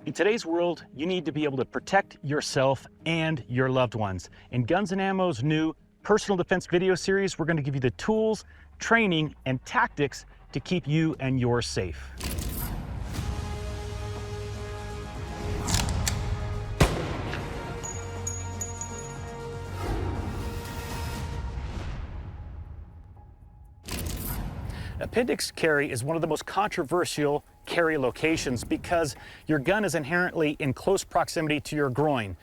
In today's world, you need to be able to protect yourself and your loved ones. In Guns and Ammo's new personal defense video series, we're going to give you the tools, training, and tactics to keep you and yours safe. Appendix carry is one of the most controversial carry locations because your gun is inherently in close proximity to your groin.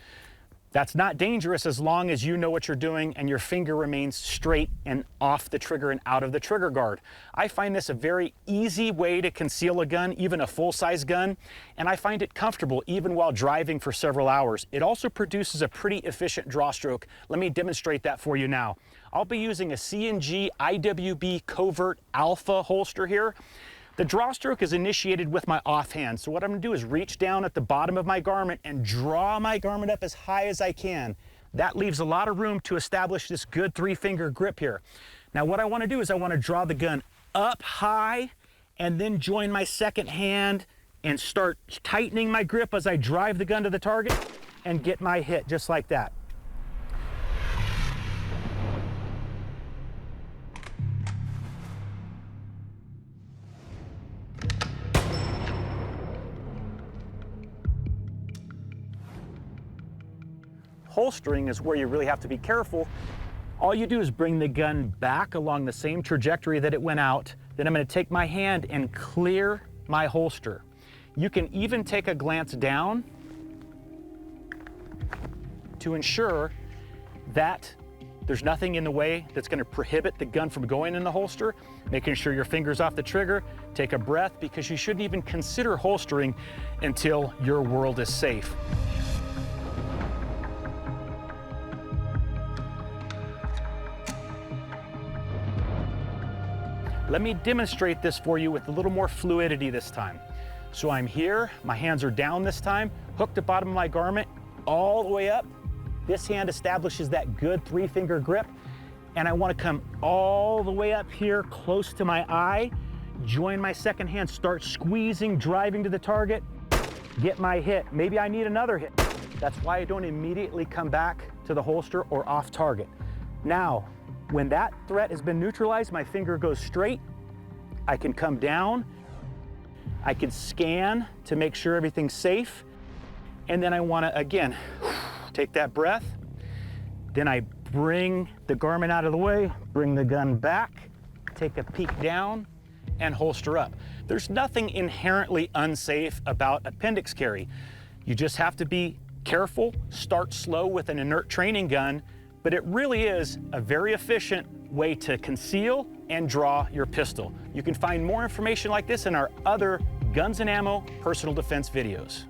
That's not dangerous as long as you know what you're doing and your finger remains straight and off the trigger and out of the trigger guard. I find this a very easy way to conceal a gun, even a full-size gun, and I find it comfortable even while driving for several hours. It also produces a pretty efficient draw stroke. Let me demonstrate that for you now. I'll be using a C&G IWB Covert Alpha holster here. The draw stroke is initiated with my offhand, so what I'm going to do is reach down at the bottom of my garment and draw my garment up as high as I can. That leaves a lot of room to establish this good three-finger grip here. Now what I want to do is I want to draw the gun up high and then join my second hand and start tightening my grip as I drive the gun to the target and get my hit just like that. Holstering is where you really have to be careful. All you do is bring the gun back along the same trajectory that it went out. Then I'm going to take my hand and clear my holster. You can even take a glance down to ensure that there's nothing in the way that's going to prohibit the gun from going in the holster. Making sure your finger's off the trigger. Take a breath, because you shouldn't even consider holstering until your world is safe. Let me demonstrate this for you with a little more fluidity this time. So I'm here, my hands are down this time, hooked the bottom of my garment all the way up. This hand establishes that good three-finger grip, and I want to come all the way up here close to my eye, join my second hand, start squeezing, driving to the target, get my hit. Maybe I need another hit. That's why I don't immediately come back to the holster or off target. Now, when that threat has been neutralized, my finger goes straight. I can come down. I can scan to make sure everything's safe. And then I want to, again, take that breath. Then I bring the garment out of the way, bring the gun back, take a peek down, and holster up. There's nothing inherently unsafe about appendix carry. You just have to be careful, start slow with an inert training gun, but it really is a very efficient way to conceal and draw your pistol. You can find more information like this in our other Guns and Ammo personal defense videos.